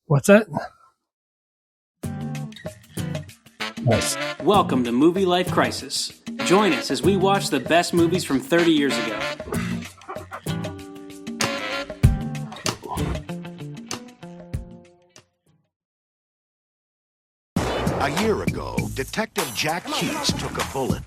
What's that? Nice. Welcome to Movie Life Crisis. Join us as we watch the best movies from 30 years ago. A year ago, Detective Jack Keats took a bullet.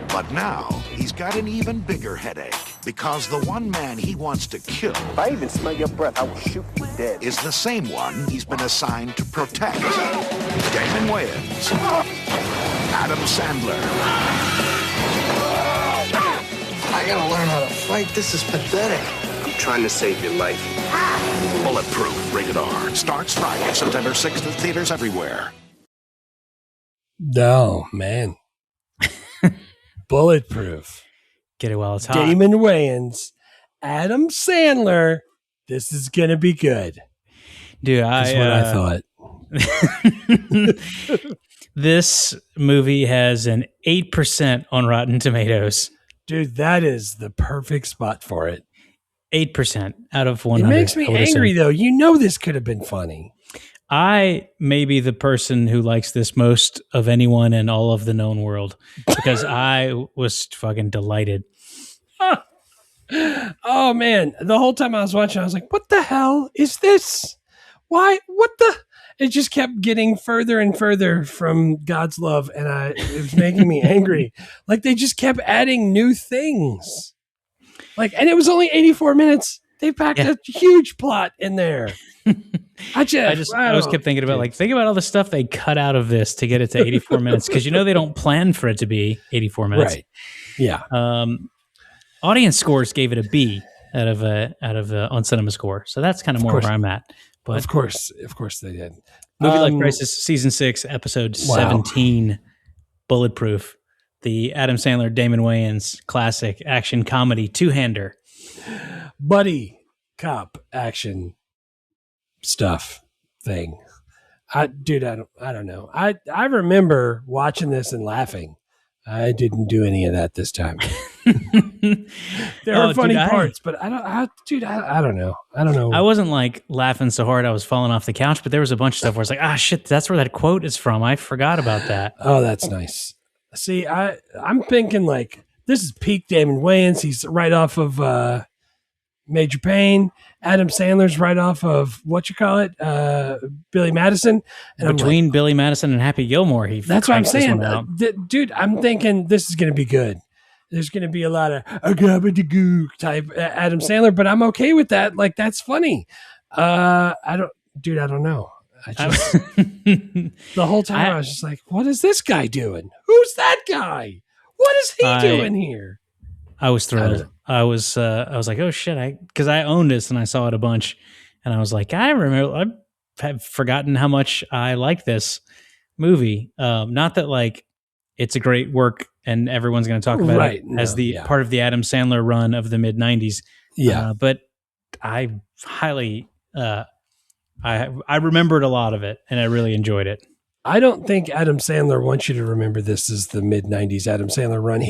But now, he's got an even bigger headache. Because the one man he wants to kill... If I even smell your breath, I will shoot you dead. ...is the same one he's been assigned to protect. Damon Wayans. Adam Sandler. I gotta learn how to fight. This is pathetic. I'm trying to save your life. Bulletproof, rated R. Starts Friday, September 6th at theaters everywhere. No, man. Bulletproof. Get it while it's hot. Damon Wayans. Adam Sandler. This is going to be good. Dude, That's what I thought. This movie has an 8% on Rotten Tomatoes. Dude, that is the perfect spot for it. 8% out of 100. It makes me angry, though. You know this could have been funny. I may be the person who likes this most of anyone in all of the known world because I was fucking delighted. Oh, man. The whole time I was watching, I was like, what the hell is this? Why? What the? It just kept getting further and further from God's love, and it was making me angry. Like, they just kept adding new things. Like, and it was only 84 minutes. They packed a huge plot in there. I always kept thinking about, think about all the stuff they cut out of this to get it to 84 minutes. Cause they don't plan for it to be 84 minutes. Right. Yeah. Audience scores gave it a B out of on Cinema Score. So that's kind of more where I'm at. But of course they did. Movie Life Crisis season 6, episode 17, Bulletproof, the Adam Sandler, Damon Wayans classic action comedy two-hander. Buddy cop action stuff thing. I don't know. I remember watching this and laughing. I didn't do any of that this time. There are funny parts, but I don't know. I wasn't laughing so hard I was falling off the couch, but there was a bunch of stuff where I was like, shit, that's where that quote is from. I forgot about that. Oh, that's nice. See, I'm thinking this is peak Damon Wayans. He's right off of Major Payne. Adam Sandler's right off of Billy Madison. And between Billy Madison and Happy Gilmore, that's what I'm saying. Dude, I'm thinking this is going to be good. There's going to be a lot of agabadagoo type Adam Sandler, but I'm okay with that. That's funny. I don't know. I just the whole time I was just like, what is this guy doing? Who's that guy? What is he doing here? I was thrilled. I was like, oh shit, because I owned this and I saw it a bunch, and I was like, I have forgotten how much I like this movie. Not that it's a great work and everyone's going to talk about it as part of the Adam Sandler run of the mid '90s. Yeah, but I highly, I remembered a lot of it and I really enjoyed it. I don't think Adam Sandler wants you to remember this as the mid '90s Adam Sandler run.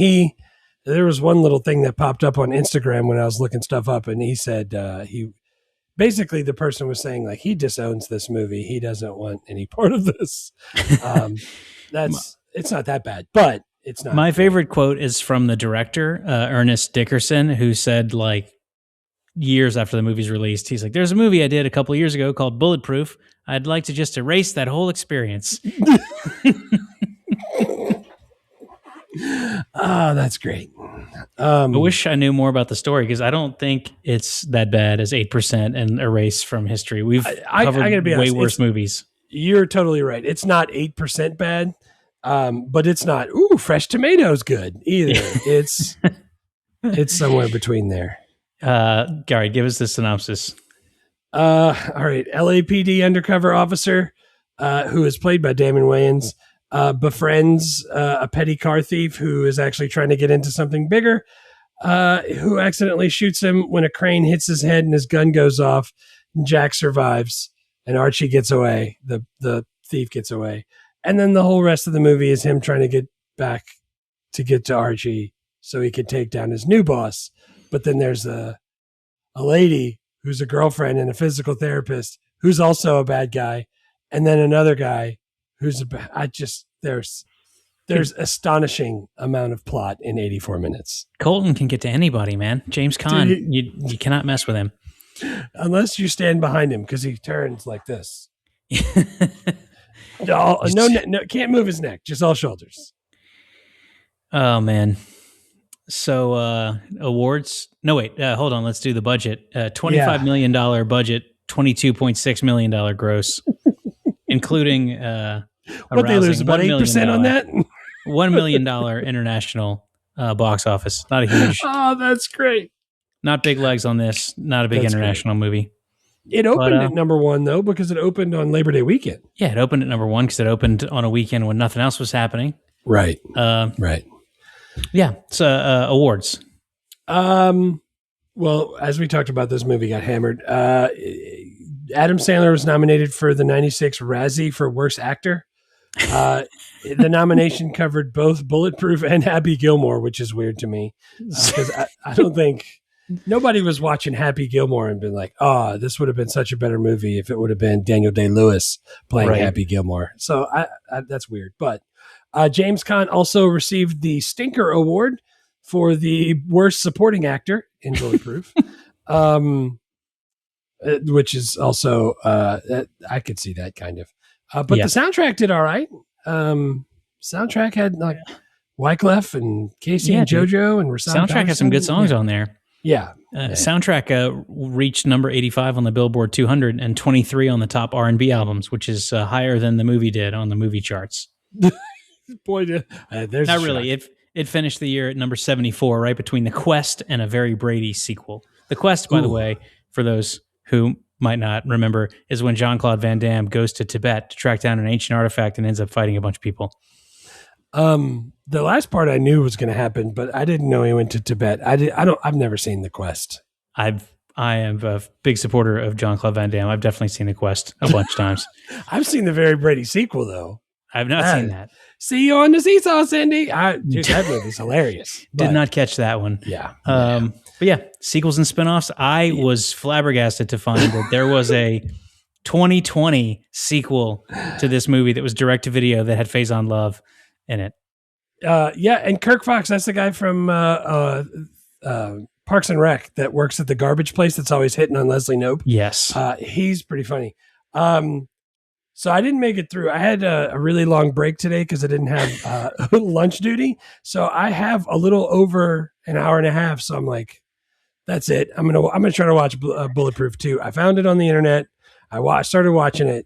There was one little thing that popped up on Instagram when I was looking stuff up, and he said the person was saying he disowns this movie. He doesn't want any part of this. It's not that bad, but it's not. My favorite quote is from the director, Ernest Dickerson, who said years after the movie's released, he's like, "There's a movie I did a couple of years ago called Bulletproof. I'd like to just erase that whole experience." Oh, that's great. I wish I knew more about the story because I don't think it's that bad as 8% and erase from history. We've covered way worse movies. You're totally right. It's not 8% bad, but it's not fresh tomatoes good either. It's somewhere between there. Gary, give us the synopsis. All right. LAPD undercover officer who is played by Damon Wayans befriends a petty car thief who is actually trying to get into something bigger, who accidentally shoots him when a crane hits his head and his gun goes off. Jack survives and Archie gets away. The thief gets away. And then the whole rest of the movie is him trying to get back to get to Archie so he can take down his new boss. But then there's a lady who's a girlfriend and a physical therapist who's also a bad guy, and then another guy who's there's astonishing amount of plot in 84 minutes. Colton can get to anybody, man. James Caan, Dude, you cannot mess with him. Unless you stand behind him because he turns like this. No, can't move his neck, just all shoulders. Oh man. So awards. No, wait, hold on. Let's do the budget. $25 million budget, $22.6 million gross, including what they lose about 8% on that. $1 million international box office. Not a huge. Oh, that's great. Not big legs on this. Not a big international movie. It opened at number one though, because it opened on Labor Day weekend. Yeah, it opened at number one because it opened on a weekend when nothing else was happening. Right. Right. Yeah. So awards. Well, as we talked about, this movie got hammered. Adam Sandler was nominated for the 96 Razzie for Worst Actor. The nomination covered both Bulletproof and Happy Gilmore, which is weird to me because I don't think nobody was watching Happy Gilmore and been like, "Oh, this would have been such a better movie if it would have been Daniel Day-Lewis playing Happy Gilmore." So that's weird. But James Caan also received the Stinker Award for the worst supporting actor in Bulletproof, which is also I could see that kind of. But the soundtrack did all right. Soundtrack had like Wyclef and Casey and JoJo and Rasan. Soundtrack had some good songs on there. Yeah. Soundtrack reached number 85 on the Billboard 200 and 23 on the top R&B albums, which is higher than the movie did on the movie charts. Boy, there's not really. It finished the year at number 74, right between The Quest and a Very Brady sequel. The Quest, by the way, for those who might not remember, is when Jean-Claude Van Damme goes to Tibet to track down an ancient artifact and ends up fighting a bunch of people. The last part I knew was going to happen, but I didn't know he went to Tibet. I've never seen The Quest. I am a big supporter of Jean-Claude Van Damme. I've definitely seen The Quest a bunch of times. I've seen the Very Brady sequel though. I've not seen that. See you on the seesaw, Cindy. Dude, that movie's hilarious. Did not catch that one. Yeah. But yeah, sequels and spinoffs. I was flabbergasted to find that there was a 2020 sequel to this movie that was direct to video that had Faison Love in it. Yeah, and Kirk Fox, that's the guy from Parks and Rec that works at the garbage place that's always hitting on Leslie Knope. Yes. He's pretty funny. So I didn't make it through. I had a really long break today because I didn't have lunch duty. So I have a little over an hour and a half. So I'm like, that's it. I'm gonna try to watch Bulletproof 2. I found it on the internet. I started watching it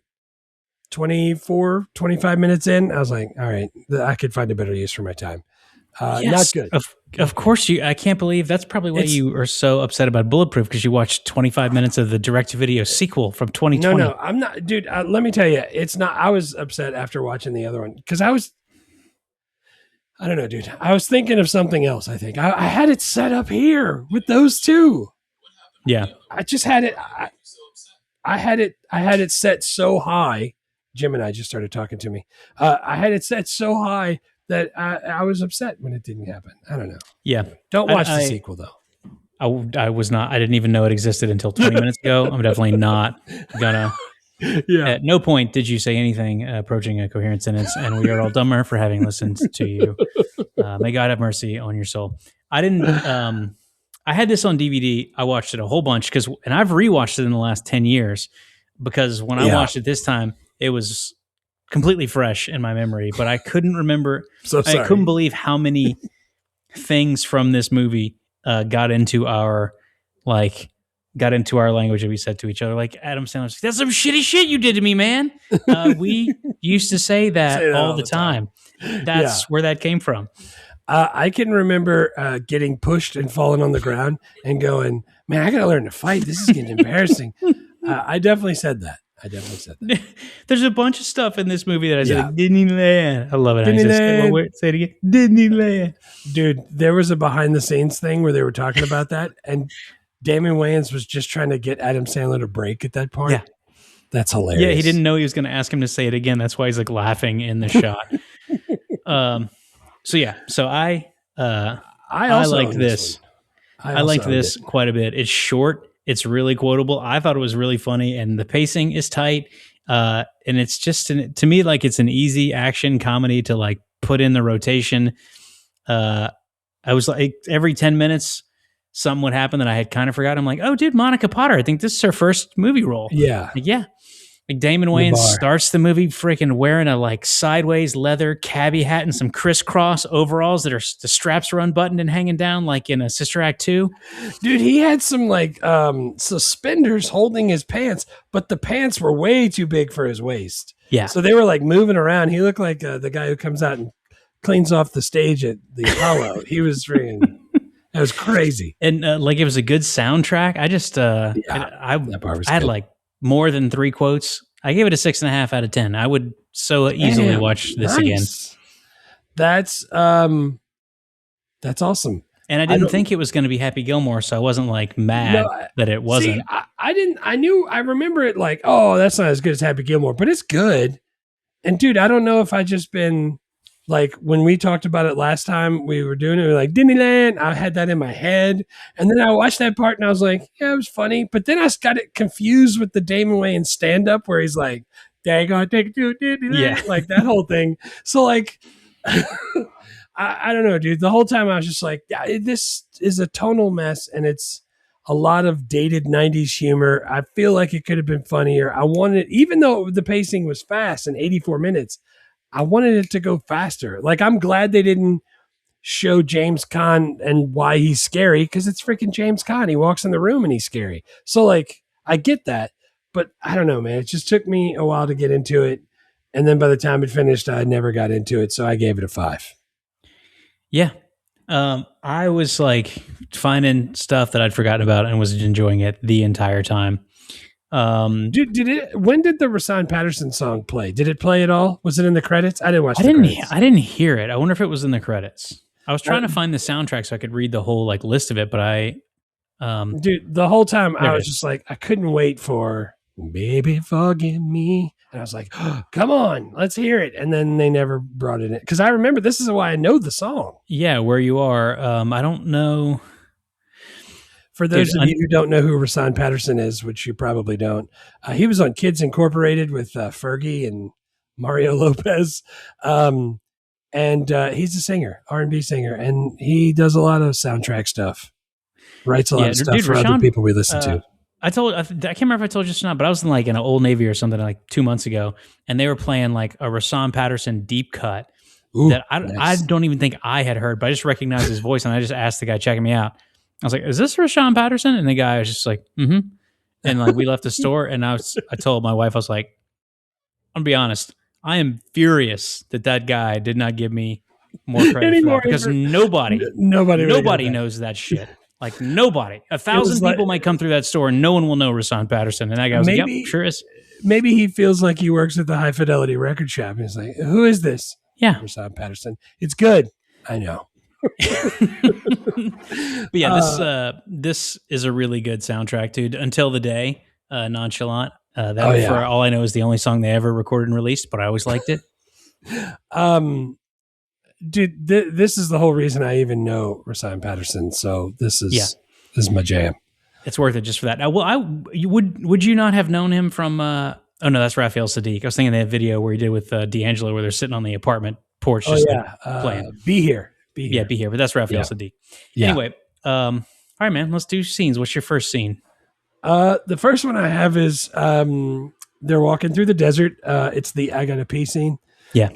25 minutes in. I was like, all right, I could find a better use for my time. Yes, not good. Of course I can't believe that's probably why you are so upset about Bulletproof, because you watched 25 minutes of the direct-to-video sequel from 2020. No, I'm not, dude. Let me tell you, it's not. I was upset after watching the other one because I don't know, dude. I was thinking of something else. I think I had it set up here with those two. Yeah, I just had it. I had it set so high. Jim and I just started talking to me. I had it set so high that I was upset when it didn't happen. I don't know. Yeah. Don't watch the sequel, though. I was not. I didn't even know it existed until 20 minutes ago. I'm definitely not gonna. Yeah. At no point did you say anything approaching a coherent sentence, and we are all dumber for having listened to you. May God have mercy on your soul. I didn't. I had this on DVD. I watched it a whole bunch and I've rewatched it in the last 10 years because when I watched it this time, it was completely fresh in my memory, but I couldn't remember. So sorry. I couldn't believe how many things from this movie got into our language that we said to each other. Like Adam Sandler's like, that's some shitty shit you did to me, man. We used to say that all the time. That's where that came from. I can remember getting pushed and falling on the ground and going, man, I got to learn to fight. This is getting embarrassing. I definitely said that. There's a bunch of stuff in this movie that I said, like, Disneyland. I love it. Say it again. Disneyland. Dude, there was a behind the scenes thing where they were talking about that, and Damon Wayans was just trying to get Adam Sandler to break at that part. Yeah. That's hilarious. Yeah, he didn't know he was going to ask him to say it again. That's why he's like laughing in the shot. So I like this. I like this quite a bit. It's short. It's really quotable. I thought it was really funny, and the pacing is tight. And it's just to me like it's an easy action comedy to like put in the rotation. I was like every 10 minutes something would happen that I had kind of forgotten. I'm like, oh dude, Monica Potter, I think this is her first movie role. Yeah. Like, yeah. Like Damon Wayans starts the movie freaking wearing a like sideways leather cabbie hat and some crisscross overalls that are the straps are unbuttoned and hanging down like in a Sister Act 2. Dude, he had some like suspenders holding his pants, but the pants were way too big for his waist. Yeah. So they were like moving around. He looked like the guy who comes out and cleans off the stage at the Apollo. He was freaking, that was crazy. And like it was a good soundtrack. I just, I had like more than 3 quotes. I gave it a 6.5 out of 10. I would so easily watch this again. That's awesome. And I didn't think it was going to be Happy Gilmore, so I wasn't like mad that it wasn't. See, I remember it like, oh, that's not as good as Happy Gilmore, but it's good. And dude, I don't know if I just been like when we talked about it last time we were doing it, we were like Disneyland. I had that in my head, and then I watched that part and I was like, yeah, it was funny. But then I got it confused with the Damon Wayans stand up where he's like, "Dang, I take it to Disneyland," like that whole thing. So like, I don't know, dude. The whole time I was just like, yeah, this is a tonal mess, and it's a lot of dated '90s humor. I feel like it could have been funnier. I wanted, even though the pacing was fast and 84 minutes. I wanted it to go faster. Like, I'm glad they didn't show James Caan and why he's scary, because it's freaking James Caan. He walks in the room and he's scary. So, like, I get that. But I don't know, man. It just took me a while to get into it. And then by the time it finished, I never got into it. So I gave it a 5. Yeah. I was like finding stuff that I'd forgotten about and was enjoying it the entire time. When did the Rasan Patterson song play? Did it play at all? Was it in the credits? I didn't watch the credits. I didn't hear it. I wonder if it was in the credits. I was trying to find the soundtrack so I could read the whole like list of it, but dude, the whole time I was just like, I couldn't wait for Baby Forgive Me. And I was like, oh, come on, let's hear it. And then they never brought it in. Because I remember this is why I know the song. Yeah, Where You Are. I don't know. For those of you who don't know who Rasan Patterson is, which you probably don't, he was on Kids Incorporated with Fergie and Mario Lopez. And he's a singer, R&B singer, and he does a lot of soundtrack stuff. Writes a lot of stuff for other people we listen to. I can't remember if I told you this or not, but I was in like in an Old Navy or something like 2 months ago, and they were playing like a Rasan Patterson deep cut that I don't even think I had heard, but I just recognized his voice, and I just asked the guy checking me out. I was like, "Is this Rasan Patterson?" And the guy was just like, "Mm-hmm." And like we left the store, and I told my wife, I was like, "I'm gonna be honest, I am furious that guy did not give me more credit for that, because nobody knows that shit." Like nobody. 1,000 people might come through that store and no one will know Rasan Patterson. And that guy was like, yep, sure is. Maybe he feels like he works at the High Fidelity record shop. And he's like, who is this? Yeah. Rasan Patterson. It's good. I know. But yeah, this is a really good soundtrack, dude. Until the Day, Nonchalant. For all I know is the only song they ever recorded and released, but I always liked it. Dude, this is the whole reason I even know Rasan Patterson. So this is my jam. It's worth it just for that. Now, would you not have known him from? Oh no, that's Raphael Sadiq. I was thinking that video where he did with D'Angelo, where they're sitting on the apartment porch, playing. Be here. Yeah, Be Here. But that's Raphael Sadiq. Yeah. Anyway, all right, man. Let's do scenes. What's your first scene? The first one I have is they're walking through the desert. It's the I Gotta Pee scene. Yeah.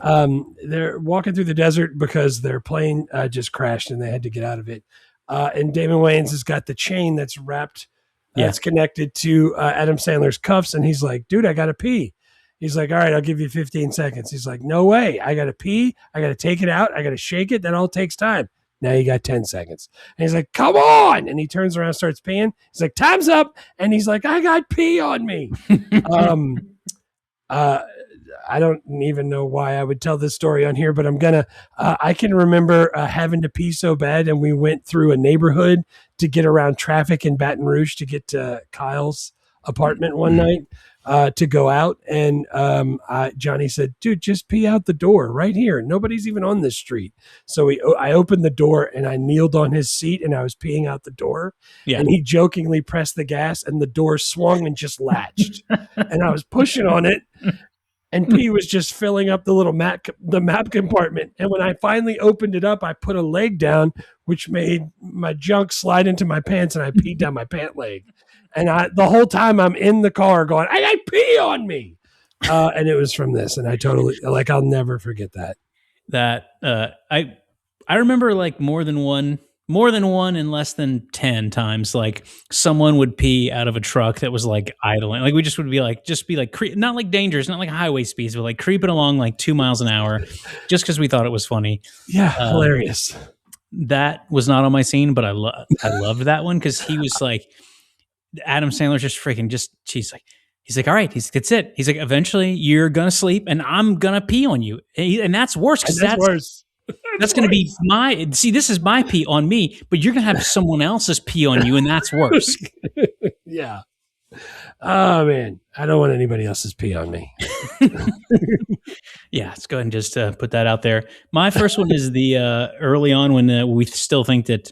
They're walking through the desert because their plane just crashed and they had to get out of it. And Damon Wayans has got the chain that's wrapped, that's connected to Adam Sandler's cuffs. And he's like, dude, I got to pee. He's like, all right, I'll give you 15 seconds. He's like, no way. I got to pee. I got to take it out. I got to shake it. That all takes time. Now you got 10 seconds. And he's like, come on. And he turns around, starts peeing. He's like, time's up. And he's like, I got pee on me. I don't even know why I would tell this story on here, but I'm going to, I can remember having to pee so bad. And we went through a neighborhood to get around traffic in Baton Rouge to get to Kyle's apartment one night to go out. And Johnny said, dude, just pee out the door right here. Nobody's even on this street. So I opened the door and I kneeled on his seat and I was peeing out the door. Yeah. And he jokingly pressed the gas and the door swung and just latched. And I was pushing on it. And pee was just filling up the map compartment. And when I finally opened it up, I put a leg down, which made my junk slide into my pants, and I peed down my pant leg. And the whole time I'm in the car going, I got pee on me. And it was from this. And I totally, I'll never forget that. I remember like more than one and less than 10 times, like someone would pee out of a truck that was like idling. Like we just would be like, not like dangerous, not like highway speeds, but like creeping along like 2 miles an hour just because we thought it was funny. Yeah. Hilarious. That was not on my scene, but I loved that one because he was like, Adam Sandler just freaking he's like, all right, that's it. He's like, eventually you're going to sleep and I'm going to pee on you. And that's worse. Cause that's worse. That's going to be this is my pee on me, but you're going to have someone else's pee on you, and that's worse. Yeah. Oh, man. I don't want anybody else's pee on me. Yeah, let's go ahead and just put that out there. My first one is the early on when we still think that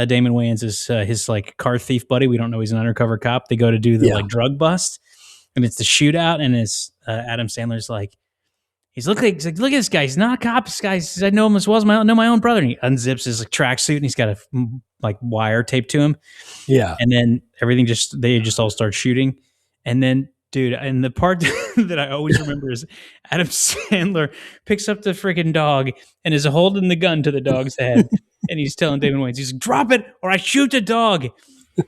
Damon Wayans is his like car thief buddy. We don't know he's an undercover cop. They go to do the like drug bust, and it's the shootout, and it's Adam Sandler's like, he's like, look at this guy. He's not a cop. This guy says, I know him as well as I know my own brother. And he unzips his like tracksuit and he's got a like wire taped to him. Yeah. And then they just all start shooting. And then, dude, and the part that I always remember is Adam Sandler picks up the freaking dog and is holding the gun to the dog's head. And he's telling Damon Wayans, he's like, drop it or I shoot the dog.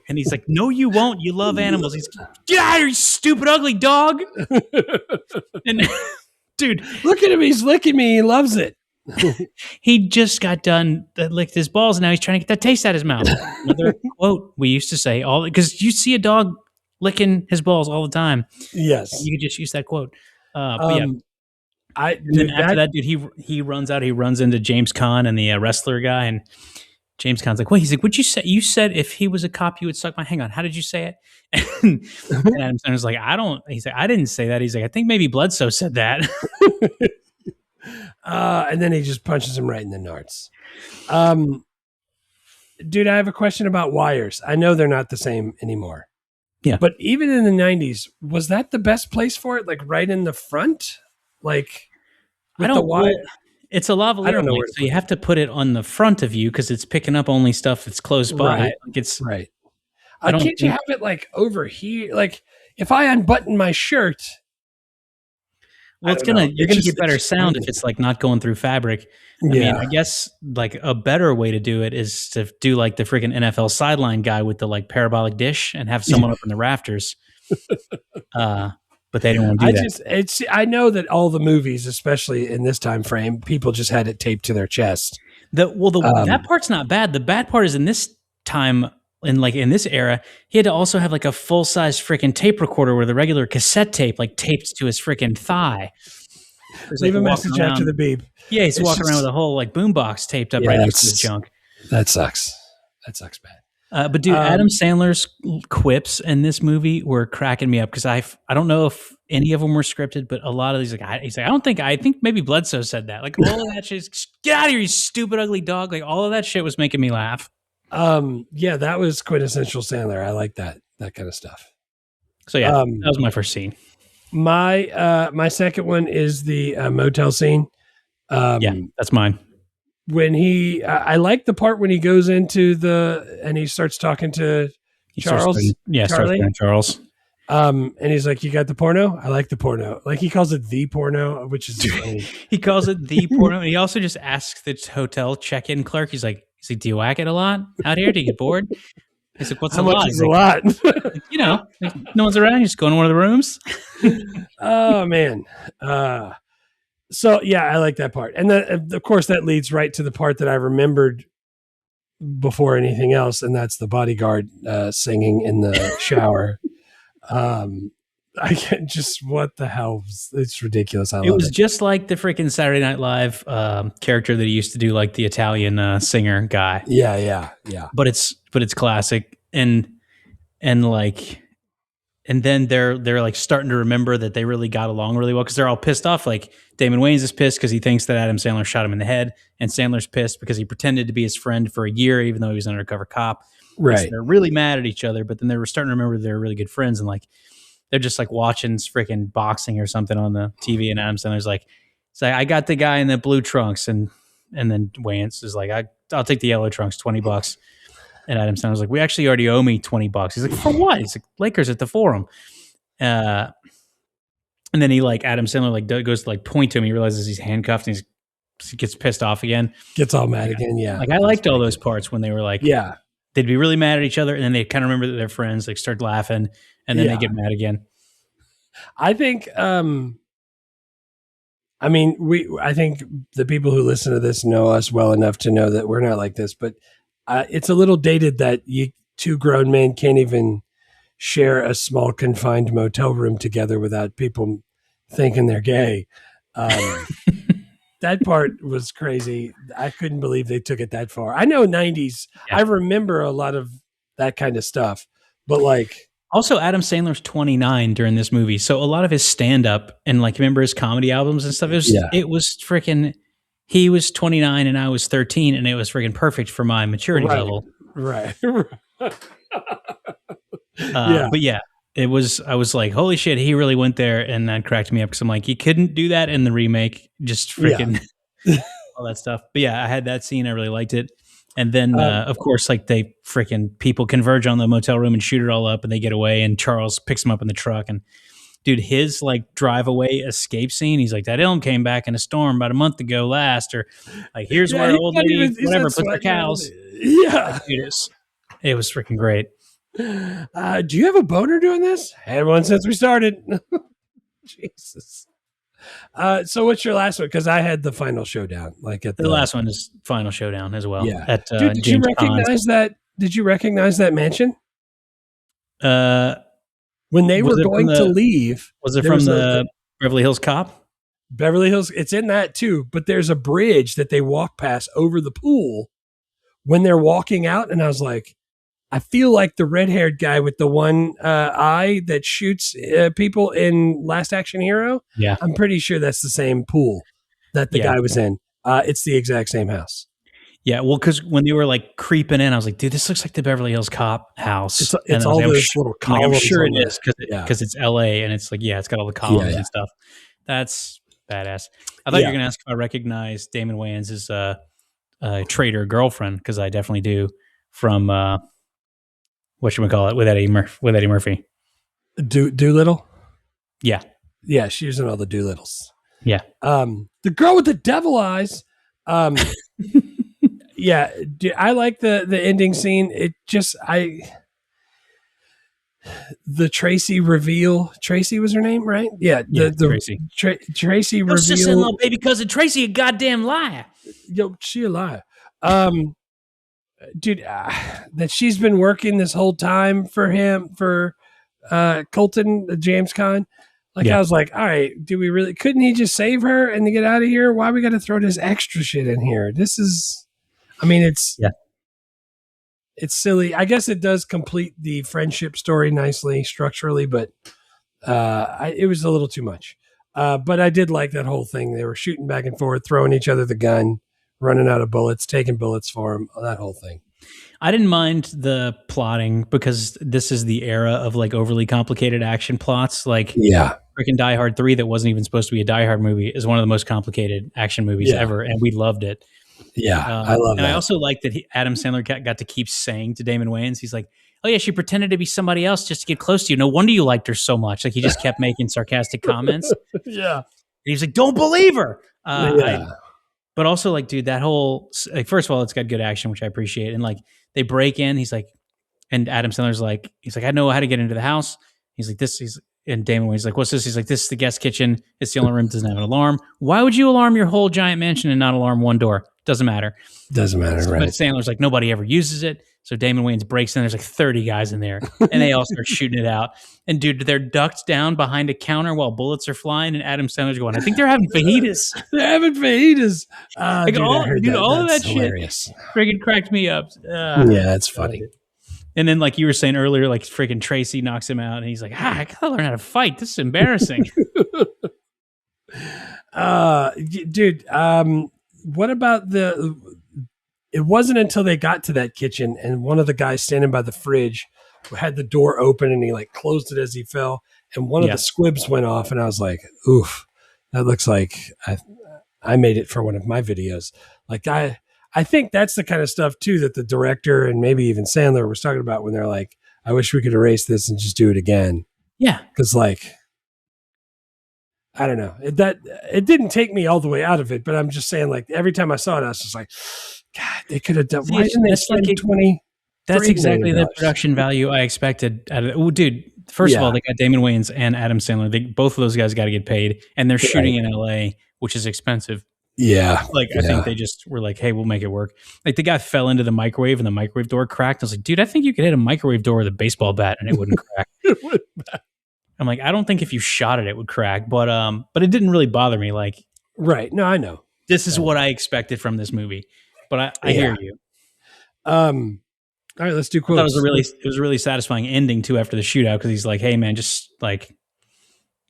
And he's like, no, you won't. You love animals. He's like, get out of here, you stupid, ugly dog. And dude, look at him. He's licking me. He loves it. He just got done licked his balls, and now he's trying to get that taste out of his mouth. Another quote we used to say because you see a dog licking his balls all the time. Yes, you could just use that quote. But yeah, after that, dude, he runs out. He runs into James Caan and the wrestler guy, and James Caan's like, "Wait," he's like, "What'd you say? You said if he was a cop, you would suck my." Hang on, how did you say it? And Adam Sandler's like, He's like, I didn't say that. He's like, I think maybe Bledsoe said that. And then he just punches him right in the nards. Dude, I have a question about wires. I know they're not the same anymore. Yeah. But even in the 90s, was that the best place for it? Like right in the front? Like with the wire? It's a lavalier mic, so you have to put it on the front of you because it's picking up only stuff that's close by. Right. Like it's right. Can't you have it like over here? Like if I unbutton my shirt. Well, you're gonna get better sound if it's like not going through fabric. I mean, I guess like a better way to do it is to do like the freaking NFL sideline guy with the like parabolic dish and have someone up in the rafters. But they didn't want to do that. I know that all the movies, especially in this time frame, people just had it taped to their chest. That part's not bad. The bad part is in this time, in this era, he had to also have like a full size freaking tape recorder where the regular cassette tape like taped to his freaking thigh. Leave a message after the beep. Yeah, he's walking around with a whole like boombox taped up right next to his junk. That sucks. That sucks bad. But dude, Adam Sandler's quips in this movie were cracking me up because I don't know if any of them were scripted, but a lot of these I think maybe Bledsoe said that. Like all of that shit, get out of here, you stupid ugly dog. Like all of that shit was making me laugh. Yeah, that was quintessential Sandler. I like that kind of stuff. So yeah, that was my first scene. My second one is the motel scene. Yeah, that's mine. When I like the part when he goes into and he starts talking to Charles. Charles. And he's like, "You got the porno? I like the porno." Like he calls it the porno, which is funny. He calls it the porno. And he also just asks the hotel check-in clerk. He's like, "Do you whack it a lot out here? Do you get bored?" He's like, "What's How a much lot?" Is a lot. No one's around. You just go in one of the rooms. Oh man. So yeah, I like that part, and then of course that leads right to the part that I remembered before anything else, and that's the bodyguard singing in the shower. I can't just what the hell? It's ridiculous. It was just like the freaking Saturday Night Live character that he used to do, like the Italian singer guy. Yeah. But it's classic and like and then they're like starting to remember that they really got along really well because they're all pissed off. Like Damon Wayans is pissed because he thinks that Adam Sandler shot him in the head, and Sandler's pissed because he pretended to be his friend for a year, even though he was an undercover cop. Right. So they're really mad at each other, but then they were starting to remember they're really good friends, and like they're just like watching freaking boxing or something on the TV, and Adam Sandler's like, I got the guy in the blue trunks, and then Wayans is like, I'll take the yellow trunks, $20. And Adam Sandler's like, we actually already owe me $20. He's like, for what? He's like, Lakers at the Forum. And then he like, Adam Sandler like goes to like point to him. He realizes he's handcuffed and he gets pissed off again. Gets all mad again. Yeah. Like I liked all those parts when they were like, yeah, they'd be really mad at each other. And then they kind of remember that they're friends, like start laughing and then they get mad again. I think, I think the people who listen to this know us well enough to know that we're not like this, but it's a little dated that you two grown men can't even share a small confined motel room together without people thinking they're gay. That part was crazy. I couldn't believe they took it that far. I know 90s. Yeah. I remember a lot of that kind of stuff, but like, also Adam Sandler's 29 during this movie. So a lot of his stand up and like, remember his comedy albums and stuff. It was freaking, he was 29 and I was 13 and it was freaking perfect for my maturity level. Right. But yeah, I was like, holy shit, he really went there. And that cracked me up because I'm like, he couldn't do that in the remake. Just freaking all that stuff. But yeah, I had that scene. I really liked it. And then, of course, like they freaking people converge on the motel room and shoot it all up and they get away. And Charles picks him up in the truck. And dude, his like drive away escape scene. He's like, that elm came back in a storm about a month ago last, or like, here's where old lady, whatever, puts their cows. Yeah. Like, dude, it was freaking great. Do you have a boner doing this? Had one since we started. Jesus. So what's your last one? Because I had the final showdown. Like at the last one is final showdown as well. Yeah. At, dude, did you recognize that? Did you recognize that mansion? When they were going to leave, was it from the Beverly Hills Cop? Beverly Hills, it's in that too. But there's a bridge that they walk past over the pool when they're walking out, and I was like, I feel like the red-haired guy with the one eye that shoots people in Last Action Hero. Yeah. I'm pretty sure that's the same pool that the guy was in. It's the exact same house. Yeah, well, because when they were like creeping in, I was like, dude, this looks like the Beverly Hills Cop house. It's all those little columns. I'm sure it is because it's LA and it's like, it's got all the columns and stuff. That's badass. I thought you were going to ask if I recognize Damon Wayans' traitor girlfriend, because I definitely do from... whatchamacallit, with Eddie Murphy. Doolittle? Yeah. Yeah, she was in all the Doolittles. Yeah. The girl with the devil eyes. Yeah, I like the ending scene. It just, the Tracy reveal. Tracy was her name, right? Yeah. The Tracy. Tracy reveal. Sister-in-law, baby cousin Tracy, a goddamn liar. Yo, she a liar. Dude, that she's been working this whole time for him, for Colton, James Caan. Like, I was like, all right, couldn't he just save her and get out of here? Why we got to throw this extra shit in here? This is, it's silly. I guess it does complete the friendship story nicely structurally, but it was a little too much. But I did like that whole thing. They were shooting back and forth, throwing each other the gun, running out of bullets, taking bullets for him, that whole thing. I didn't mind the plotting because this is the era of like overly complicated action plots. Like, freaking Die Hard 3, that wasn't even supposed to be a Die Hard movie, is one of the most complicated action movies ever, and we loved it. Yeah, I love that. And I also like that Adam Sandler got to keep saying to Damon Wayans, he's like, oh yeah, she pretended to be somebody else just to get close to you. No wonder you liked her so much. Like, he just kept making sarcastic comments. Yeah. And he's like, don't believe her. But also, like, dude, that whole, like, first of all, it's got good action, which I appreciate. And like, they break in, he's like, and Adam Sandler's like, I know how to get into the house. He's like, and Damon Wayans like, what's this? He's like, this is the guest kitchen. It's the only room that doesn't have an alarm. Why would you alarm your whole giant mansion and not alarm one door? Doesn't matter. Doesn't matter, right? But Sandler's like, nobody ever uses it. So Damon Wayans breaks in. There's like 30 guys in there, and they all start shooting it out. And dude, they're ducked down behind a counter while bullets are flying. And Adam Sandler's going, I think they're having fajitas. They're having fajitas. Like, all of that hilarious shit freaking cracked me up. Yeah, that's funny. And then, like you were saying earlier, like freaking Tracy knocks him out, and he's like, I gotta learn how to fight. This is embarrassing. Dude, what about it wasn't until they got to that kitchen and one of the guys standing by the fridge had the door open and he like closed it as he fell, and one of the squibs went off, and I was like, oof, that looks like I made it for one of my videos. Like I think that's the kind of stuff too that the director and maybe even Sandler was talking about when they're like, I wish we could erase this and just do it again. Yeah. Cause like, I don't know, it didn't take me all the way out of it, but I'm just saying, like, every time I saw it, I was just like, God, they could have done. Why didn't they spend like 20? That's exactly the production value I expected out of it. Oh, dude, first of all, they got Damon Wayans and Adam Sandler. Both of those guys got to get paid, and they're shooting in LA, which is expensive. Yeah. Like, I think they just were like, hey, we'll make it work. Like, the guy fell into the microwave and the microwave door cracked. I was like, dude, I think you could hit a microwave door with a baseball bat and it wouldn't crack. I'm like, I don't think if you shot it, it would crack. But it didn't really bother me. Like, right. No, I know. This is what I expected from this movie. But I hear you. All right, let's do quotes. It was a really satisfying ending too after the shootout, because he's like, hey man, just like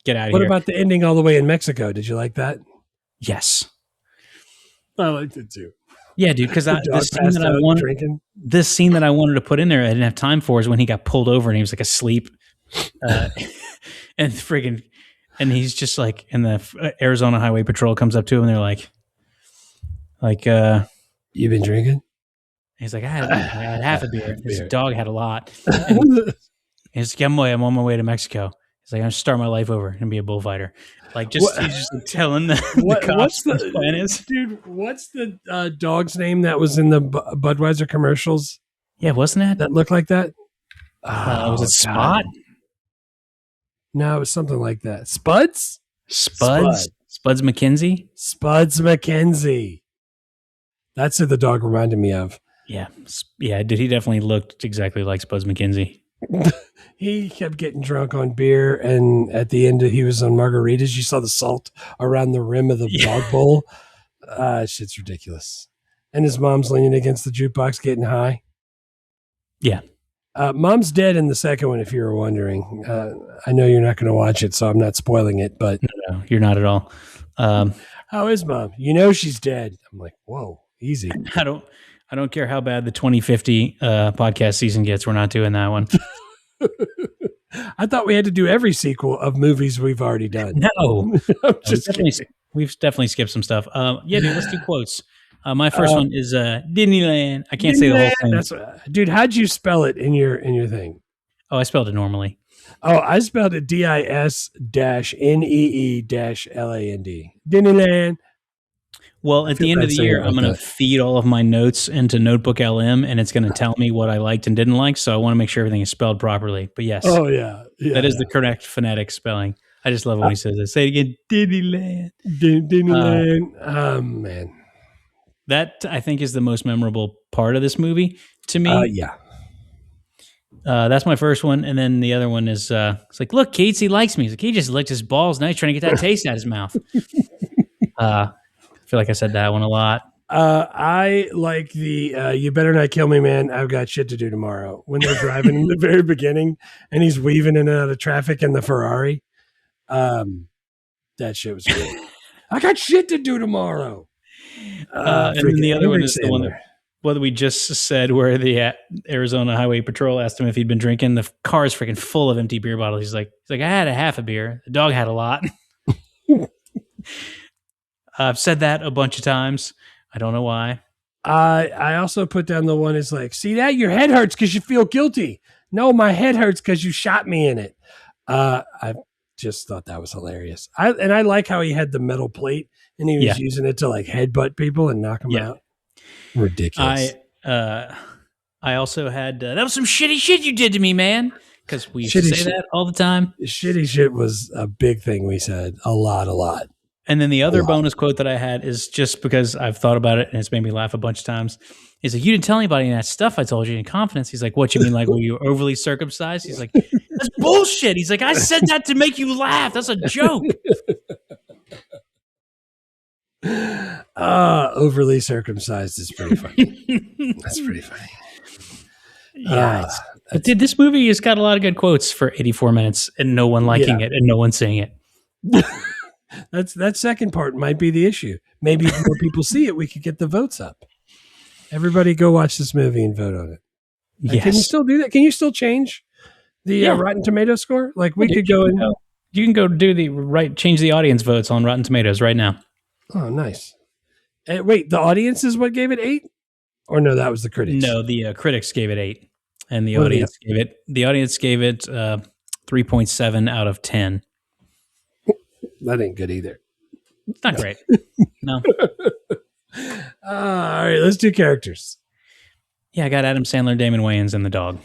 get out of here. What about the ending all the way in Mexico? Did you like that? Yes. I liked it too. Yeah, dude, because this scene that I wanted to put in there, I didn't have time for, is when he got pulled over and he was like asleep. And he's just like, and the Arizona Highway Patrol comes up to him and they're like, you been drinking? He's like, I had half a beer. His dog had a lot. And he's like, I'm on my way to Mexico. He's like, I'm going to start my life over and be a bullfighter. Like, he's just like telling the cops what's what his plan is. Dude, what's the dog's name that was in the Budweiser commercials? Yeah, wasn't it? That looked like that? Was it Spot? No, it was something like that. Spuds? Spuds McKenzie? Spuds McKenzie. That's who the dog reminded me of. Yeah. Yeah, dude, he definitely looked exactly like Spuds McKenzie. He kept getting drunk on beer, and at the end he was on margaritas. You saw the salt around the rim of the dog bowl. Shit's ridiculous. And his mom's leaning against the jukebox getting high. Yeah. Mom's dead in the second one, if you were wondering. I know you're not going to watch it, so I'm not spoiling it, but... No, you're not at all. How is Mom? You know she's dead. I'm like, whoa, easy. I don't care how bad the 2050 podcast season gets. We're not doing that one. I thought we had to do every sequel of movies we've already done. No. We've definitely skipped some stuff. Yeah, dude, let's do quotes. My first one is Disneyland. I can't say the whole thing. Dude, how'd you spell it in your thing? Oh, I spelled it normally. Oh, I spelled it DIS-NEE-LAND. Disneyland. Well, at the end of the year, I'm going to feed all of my notes into Notebook LM, and it's going to tell me what I liked and didn't like. So I want to make sure everything is spelled properly. But yes, that is the correct phonetic spelling. I just love it when he says it. Say it again, Disneyland. Disneyland. Man, that I think is the most memorable part of this movie to me. That's my first one, and then the other one is it's like, look, Keats, he likes me. He's like, he just licked his balls. Now he's trying to get that taste out of his mouth. I feel like I said that one a lot. I like the you better not kill me, man. I've got shit to do tomorrow. When they're driving in the very beginning and he's weaving in and out of traffic in the Ferrari. That shit was great. I got shit to do tomorrow. And then the other one is the one that we just said, where the Arizona Highway Patrol asked him if he'd been drinking. The car is freaking full of empty beer bottles. He's like, I had a half a beer. The dog had a lot. I've said that a bunch of times. I don't know why. I also put down the one is like, see that? Your head hurts because you feel guilty. No, my head hurts because you shot me in it. I just thought that was hilarious. I like how he had the metal plate and he was using it to like headbutt people and knock them out. Ridiculous. I also had, that was some shitty shit you did to me, man. Because we used to say that all the time. Shitty shit was a big thing we said. A lot. And then the other bonus quote that I had is just because I've thought about it and it's made me laugh a bunch of times. Is like, you didn't tell anybody that stuff I told you in confidence. He's like, what, you mean like, were you overly circumcised? He's like, that's bullshit. He's like, I said that to make you laugh. That's a joke. Overly circumcised is pretty funny. That's pretty funny. Yeah. But dude, this movie has got a lot of good quotes for 84 minutes and no one liking it and no one seeing it. That second part might be the issue. Maybe if more people see it, we could get the votes up. Everybody go watch this movie and vote on it. Yes. Can you still do that? Can you still change the Rotten Tomato score? Like we could go and you can go do change the audience votes on Rotten Tomatoes right now. Oh, nice. Wait, the audience is what gave it 8? Or no, that was the critics. No, the critics gave it 8, and the audience gave it 3.7 out of 10. That ain't good either. It's not great. No. All right, let's do characters. Yeah, I got Adam Sandler, Damon Wayans, and the dog.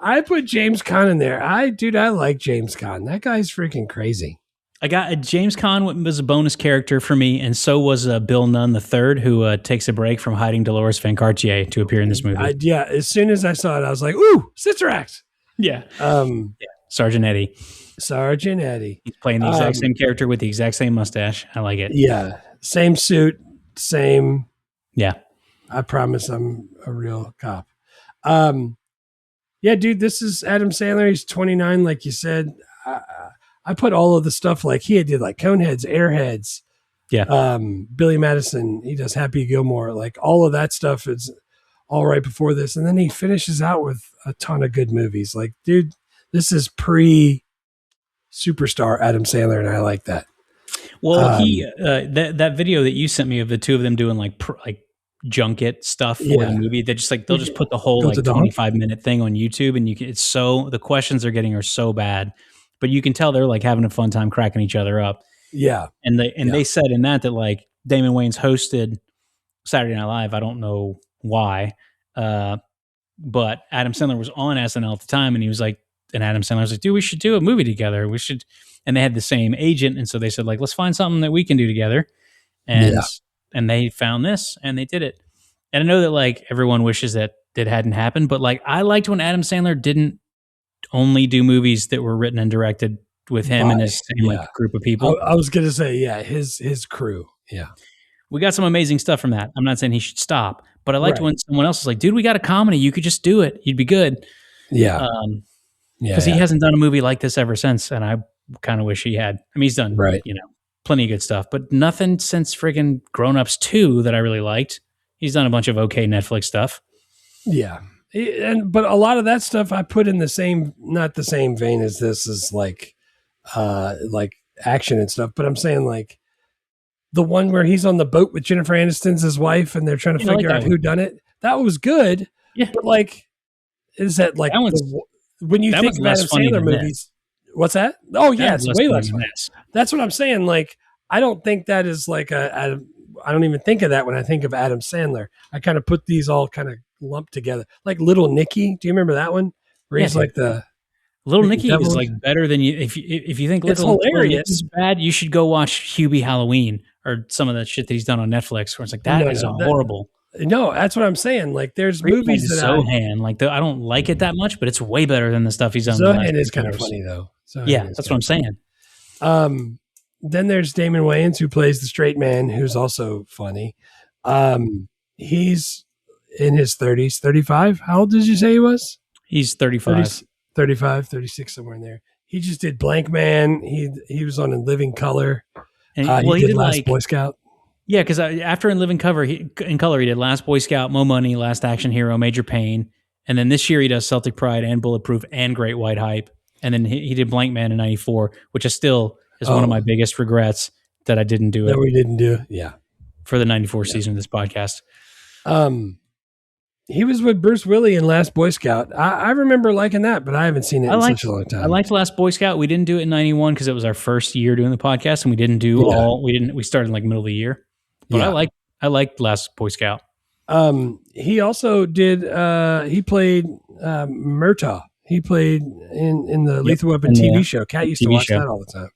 I put James Caan in there. I like James Caan. That guy's freaking crazy. I got James Caan was a bonus character for me, and so was Bill Nunn III, who takes a break from hiding Dolores Van Cartier to appear in this movie. As soon as I saw it, I was like, "Ooh, Sister Act!" Yeah. Sergeant Eddie. Sergeant Eddie. He's playing the exact same character with the exact same mustache. I like it. Yeah, same suit, same. Yeah. I promise I'm a real cop. Yeah, dude, this is Adam Sandler. He's 29, like you said. I put all of the stuff like he did, like Coneheads, Airheads. Yeah. Billy Madison. He does Happy Gilmore. Like all of that stuff is all right before this, and then he finishes out with a ton of good movies. Like, dude, this is pre-superstar Adam Sandler, and I like that. Well, that video that you sent me of the two of them doing like junket stuff for the movie, they'll just put the whole like 25-minute thing on YouTube, and the questions they're getting are so bad, but you can tell they're like having a fun time cracking each other up. Yeah, and they said in that like Damon Wayans hosted Saturday Night Live. I don't know why, but Adam Sandler was on SNL at the time, and he was like, and Adam Sandler was like, dude, we should do a movie together. We should. And they had the same agent. And so they said, like, let's find something that we can do together. And they found this and they did it. And I know that like everyone wishes that it hadn't happened, but like I liked when Adam Sandler didn't only do movies that were written and directed with him and his same like group of people. I was going to say, his crew. Yeah. We got some amazing stuff from that. I'm not saying he should stop, but I liked when someone else was like, dude, we got a comedy. You could just do it. You'd be good. Yeah. Because he hasn't done a movie like this ever since. And I kind of wish he had. I mean, he's done, plenty of good stuff, but nothing since friggin' Grown Ups 2 that I really liked. He's done a bunch of okay Netflix stuff. Yeah. But a lot of that stuff I put in not the same vein as this is like action and stuff, but I'm saying like the one where he's on the boat with Jennifer Aniston's his wife and they're trying to figure out who done it. That was good. Yeah. But like, is that like, when you think of Adam Sandler movies, what's that? Oh yeah, it's way less funny. That's what I'm saying. Like, I don't think that is like I don't even think of that when I think of Adam Sandler. I kind of put these all kind of lumped together. Like Little Nicky. Do you remember that one? Where he's like the Little Nicky is like better than you. If you think Little Nicky is bad, you should go watch Hubie Halloween or some of that shit that he's done on Netflix. Where it's like that is horrible. No, that's what I'm saying. Like, there's movies that Zohan, I don't like it that much, but it's way better than the stuff he's done. Zohan is kind of funny though. That's what I'm saying. Then there's Damon Wayans, who plays the straight man, who's also funny. He's in his 30s, 35. How old did you say he was? He's 35. 35, 36, somewhere in there. He just did Blank Man. He was on In Living Color. And, he did Last Boy Scout. Yeah, because after In Living Color, he did Last Boy Scout, Mo Money, Last Action Hero, Major Pain. And then this year he does Celtic Pride and Bulletproof and Great White Hype. And then he did Blank Man in 94, which is one of my biggest regrets that I didn't do it. That we didn't do. Yeah. For the 94 season of this podcast. He was with Bruce Willis in Last Boy Scout. I remember liking that, but I haven't seen it in such a long time. I liked Last Boy Scout. We didn't do it in 91 because it was our first year doing the podcast, and we didn't do we started in like middle of the year. But I liked Last Boy Scout. He also did he played Murtaugh. He played in the Lethal Weapon TV show. Kat used to watch that all the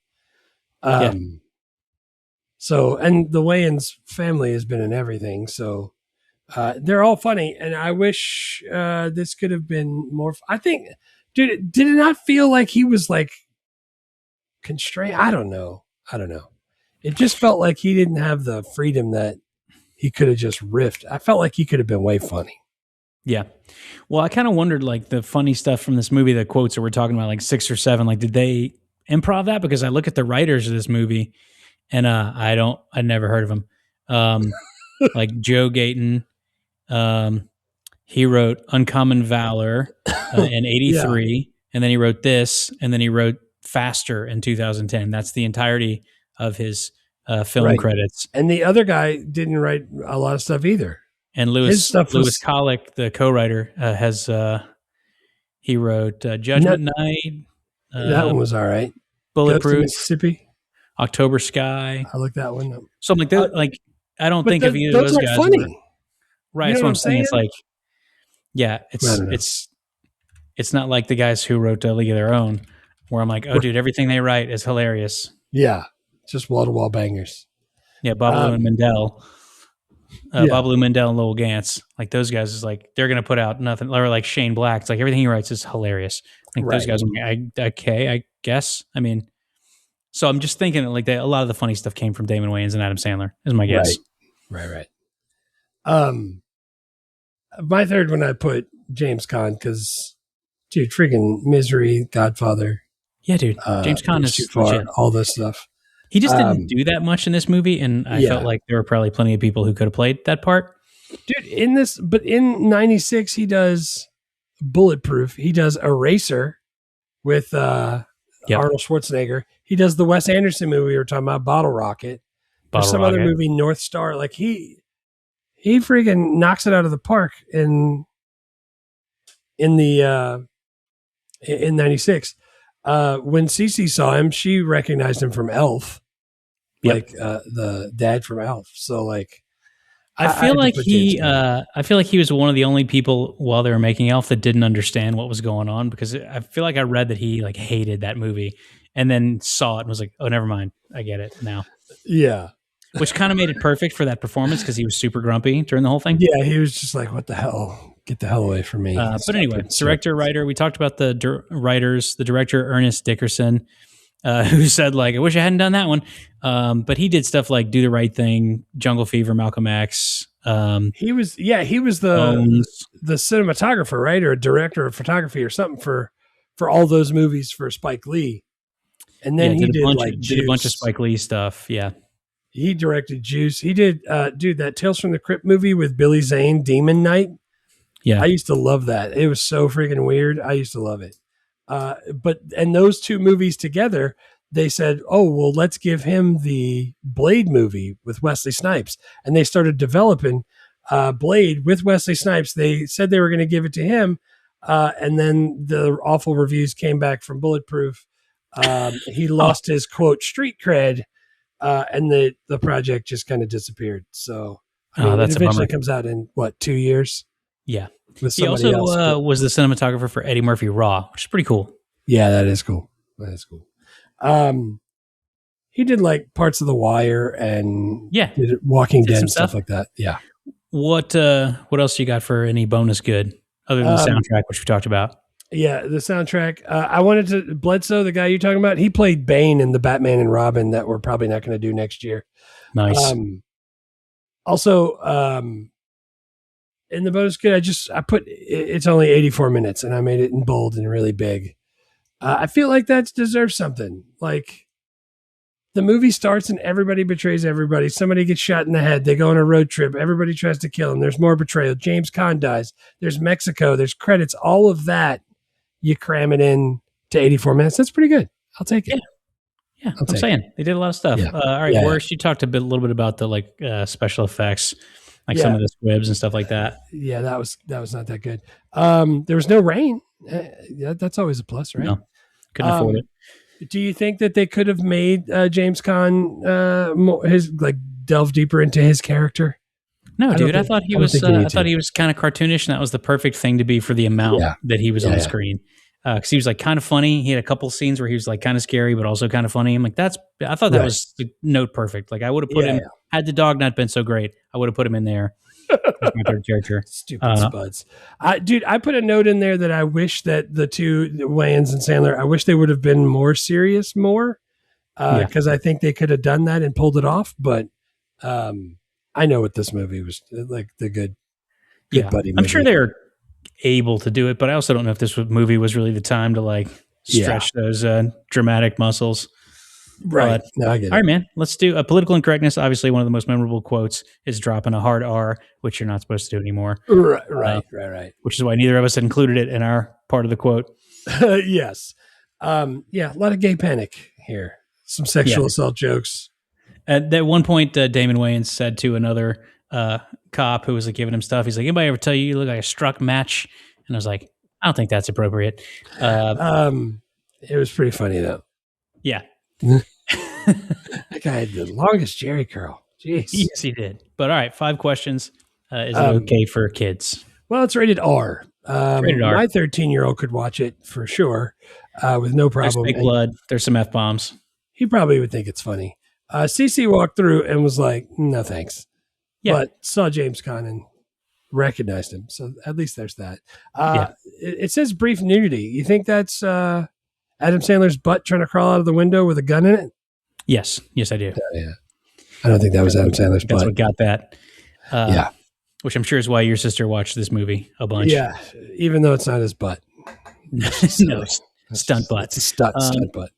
time. So, and the Wayans family has been in everything. So they're all funny. And I wish this could have been more. I think, dude, did it not feel like he was like constrained? I don't know. It just felt like he didn't have the freedom that he could have just riffed. I felt like he could have been way funny. Yeah. Well, I kind of wondered like the funny stuff from this movie, the quotes that we're talking about, like 6 or 7, like did they improv that? Because I look at the writers of this movie and I never heard of them. Like Joe Gayton, he wrote Uncommon Valor in 83, and then he wrote this, and then he wrote Faster in 2010. That's the entirety of his film credits. And the other guy didn't write a lot of stuff either. And Lewis Colick, the co-writer, he wrote Judgment Night. That one was all right. Bulletproof, Mississippi, October Sky. I looked that one up. So I'm like, I don't think of either of those guys. Funny. Right, that's what I'm saying. It's like, yeah, it's not like the guys who wrote League of Their Own, where I'm like, oh, dude, everything they write is hilarious. Yeah, just wall-to-wall bangers. Yeah, Babalu and Mendel. Babalu Mendel and Lowell Gantz, like those guys is like they're gonna put out nothing. Or like Shane Black, it's like everything he writes is hilarious. Like those guys, I guess. I mean, so I'm just thinking that like a lot of the funny stuff came from Damon Wayans and Adam Sandler, is my guess. Right. My third one I put James Caan because, dude, freaking Misery, Godfather. Yeah, dude, James Caan is too far. All this stuff. He just didn't do that much in this movie, and I felt like there were probably plenty of people who could have played that part. Dude, in 96, he does Bulletproof. He does Eraser with Arnold Schwarzenegger. He does the Wes Anderson movie we were talking about, Bottle Rocket. There's some other movie, North Star. Like he freaking knocks it out of the park in 96. When Cece saw him, she recognized him from Elf, like the dad from Elf. So like, I feel like he was one of the only people while they were making Elf that didn't understand what was going on, because I feel like I read that he like hated that movie and then saw it and was like, oh, never mind, I get it now. Yeah. Which kind of made it perfect for that performance because he was super grumpy during the whole thing. Yeah, he was just like, what the hell? Get the hell away from me. But anyway, director, writer, we talked about the writers, the director, Ernest Dickerson, who said like, I wish I hadn't done that one. But he did stuff like Do the Right Thing, Jungle Fever, Malcolm X. He was the cinematographer, right? Or a director of photography or something for all those movies for Spike Lee. And then he did a bunch of Spike Lee stuff. Yeah. He directed Juice. He did, that Tales from the Crypt movie with Billy Zane, Demon Knight. Yeah. I used to love that. It was so freaking weird. I used to love it. And those two movies together, they said, oh, well, let's give him the Blade movie with Wesley Snipes. And they started developing Blade with Wesley Snipes. They said they were going to give it to him. And then the awful reviews came back from Bulletproof. He lost his, quote, street cred. And the project just kind of disappeared. So it eventually comes out in 2 years? Yeah. He also was the cinematographer for Eddie Murphy Raw, which is pretty cool. Yeah, that is cool. He did like parts of The Wire and did Walking Dead and stuff like that. Yeah. What else you got for any bonus good other than the soundtrack, which we talked about? Yeah, the soundtrack. I wanted to Bledsoe, the guy you're talking about. He played Bane in the Batman and Robin that we're probably not going to do next year. Nice. Also, in the bonus good, I put it's only 84 minutes, and I made it in bold and really big. I feel like that deserves something. Like the movie starts and everybody betrays everybody. Somebody gets shot in the head. They go on a road trip. Everybody tries to kill him. There's more betrayal. James Caan dies. There's Mexico. There's credits. All of that. You cram it in to 84 minutes. That's pretty good. I'll take it. Yeah, I'm saying they did a lot of stuff. Yeah. All right, Worst, you talked a little bit about the special effects, like some of the squibs and stuff like that. Yeah, that was not that good. There was no rain. That's always a plus, right? No, couldn't afford it. Do you think that they could have made James Caan delve deeper into his character? No, dude. I thought he was kind of cartoonish, and that was the perfect thing to be for the amount that he was on screen. Because he was like kind of funny. He had a couple scenes where he was like kind of scary, but also kind of funny. I'm like, I thought that was the note perfect. Like I would have put him, had the dog not been so great, I would have put him in there as my third character. Stupid spuds. I put a note in there that I wish that the two, Wayans and Sandler, I wish they would have been more serious because I think they could have done that and pulled it off. But I know what this movie was like, the good buddy movie. I'm sure they're able to do it, but I also don't know if this movie was really the time to like stretch those dramatic muscles. Right. No, I get it. All right, man. Let's do a political incorrectness. Obviously, one of the most memorable quotes is dropping a hard R, which you're not supposed to do anymore. Right. Which is why neither of us had included it in our part of the quote. Yes. A lot of gay panic here. Some sexual assault jokes. At that one point, Damon Wayans said to another cop who was like giving him stuff, he's like, "Anybody ever tell you look like a struck match?" And I was like, "I don't think that's appropriate." It was pretty funny though. Yeah. That guy had the longest Jerry curl. Jeez. Yes, he did. But all right, 5 questions. Is it okay for kids? Well, it's rated R. Rated R. My 13-year-old could watch it for sure with no problem. There's fake blood. There's some F-bombs. He probably would think it's funny. CC walked through and was like, no, thanks. Yeah. But saw James Caan and recognized him. So at least there's that. It says brief nudity. You think that's Adam Sandler's butt trying to crawl out of the window with a gun in it? Yes, I do. Yeah. I don't think that was Adam Sandler's butt. That's what got that. Yeah. Which I'm sure is why your sister watched this movie a bunch. Yeah, even though it's not his butt. No, stunt butt. It's a stunt butt.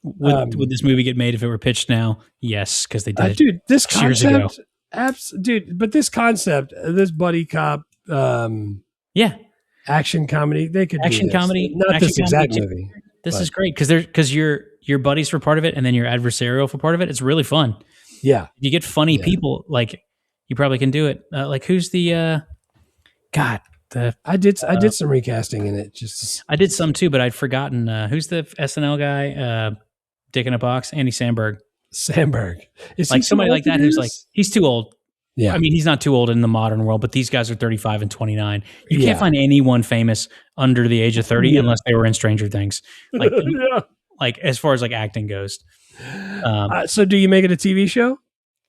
Would this movie get made if it were pitched now? Yes, because they did. Dude, this years ago. concept, but this concept, this buddy cop, action comedy, they could action do this. comedy, not action this exact comedy movie. This is great because your buddies for part of it, and then you're adversarial for part of it. It's really fun. Yeah, you get funny people like you probably can do it. Like who's the I did some recasting in it. I did some too, but I'd forgotten who's the SNL guy. Dick in a Box, Andy Samberg. Is like he somebody like that who's like he's too old. Yeah, I mean he's not too old in the modern world, but these guys are 35 and 29. You can't find anyone famous under the age of 30 unless they were in Stranger Things. Like, like as far as like acting goes. So do you make it a TV show,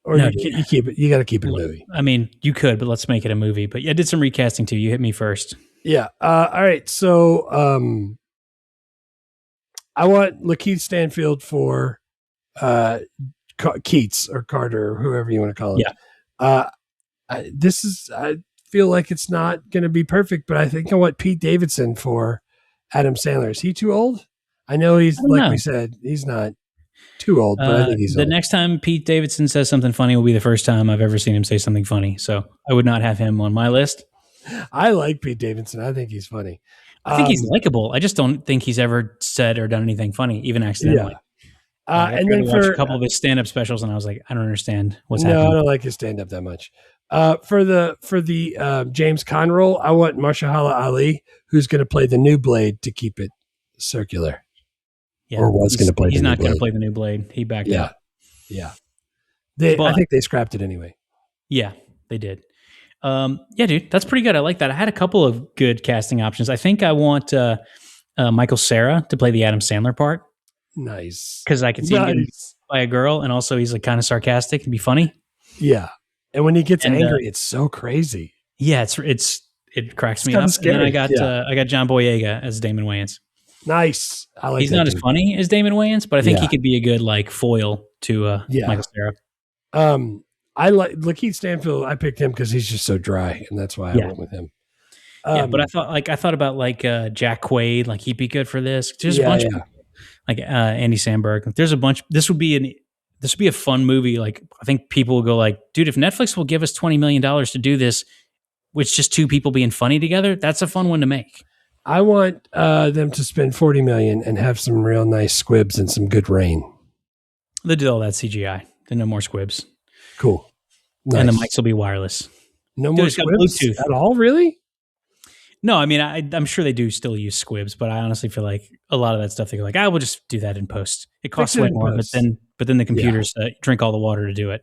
or no, you keep it? You got to keep it a movie. I mean, you could, but let's make it a movie. But yeah, I did some recasting too. You hit me first. Yeah. All right. So I want Lakeith Stanfield for Keats or Carter or whoever you want to call it. Yeah. I feel like it's not going to be perfect, but I think I want Pete Davidson for Adam Sandler. Is he too old? I know we said, he's not too old, but I think he's old. Next time Pete Davidson says something funny will be the first time I've ever seen him say something funny. So I would not have him on my list. I like Pete Davidson. I think he's funny. I think he's likable. I just don't think he's ever said or done anything funny, even accidentally. Yeah. And then watch a couple of his stand-up specials, and I was like, I don't understand what's happening. No, I don't like his stand-up that much. For the James Caan role, I want Marshala Ali, who's going to play the new Blade to keep it circular. Yeah, or was going to play. He's not going to play the new Blade. He backed out. Yeah. I think they scrapped it anyway. Yeah, they did. Yeah, dude, that's pretty good. I like that. I had a couple of good casting options. I think I want Michael Cera to play the Adam Sandler part. Nice. Because I can see him getting by a girl, and also he's like kind of sarcastic and be funny. Yeah. And when he gets angry, it's so crazy. Yeah, it cracks me up. Scary. And then I got John Boyega as Damon Wayans. Nice. I like. He's not as funny as Damon Wayans, but I think he could be a good like foil to Michael Cera. I like Lakeith Stanfield. I picked him because he's just so dry, and that's why I went with him. But I thought about like Jack Quaid, like he'd be good for this. There's a bunch of like Andy Samberg. There's a bunch. This would be a fun movie. Like I think people will go like, dude, if Netflix will give us $20 million to do this, with just 2 people being funny together, that's a fun one to make. I want them to spend $40 million and have some real nice squibs and some good rain. They did all that CGI. Then no more squibs. Cool. Nice. And the mics will be wireless. No more squibs Bluetooth at all, really? No, I mean, I'm sure they do still use squibs, but I honestly feel like a lot of that stuff, they go like, we'll just do that in post. It costs way more, but then the computers drink all the water to do it.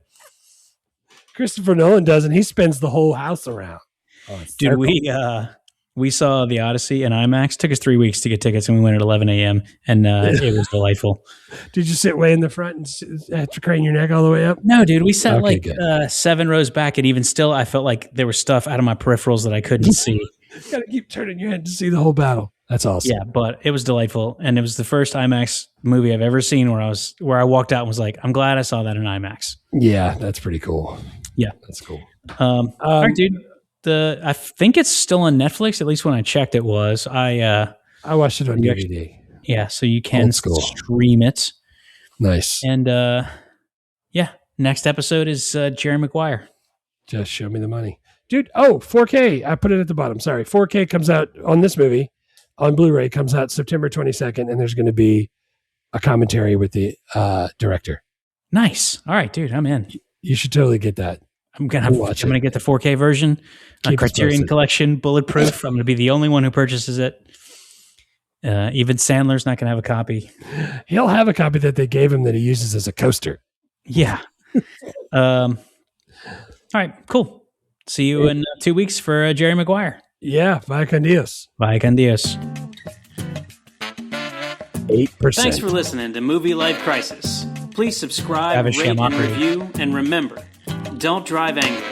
Christopher Nolan does, and he spins the whole house around. Oh, dude, we saw The Odyssey in IMAX. Took us 3 weeks to get tickets, and we went at 11 a.m. and it was delightful. Did you sit way in the front and have to crane your neck all the way up? No, dude. We sat 7 rows back, and even still, I felt like there was stuff out of my peripherals that I couldn't see. Got to keep turning your head to see the whole battle. That's awesome. Yeah, but it was delightful, and it was the first IMAX movie I've ever seen where I walked out and was like, I'm glad I saw that in IMAX. Yeah, that's pretty cool. Yeah, that's cool. All right, dude. I think it's still on Netflix. At least when I checked, it was. I watched it on DVD. Yeah, so you can stream it. Nice. And next episode is Jerry Maguire. Just show me the money. Dude, 4K. I put it at the bottom. Sorry. 4K comes out on this movie. On Blu-ray comes out September 22nd, and there's going to be a commentary with the director. Nice. All right, dude, I'm in. You should totally get that. I'm gonna get the 4K version. Criterion Collection, Bulletproof. I'm gonna be the only one who purchases it. Even Sandler's not gonna have a copy. He'll have a copy that they gave him that he uses as a coaster. Yeah. All right. Cool. See you in 2 weeks for Jerry Maguire. Yeah. Vaya con Dios. Vaya con Dios. 8%. Thanks for listening to Movie Life Crisis. Please subscribe, rate, and review, and remember, don't drive angry.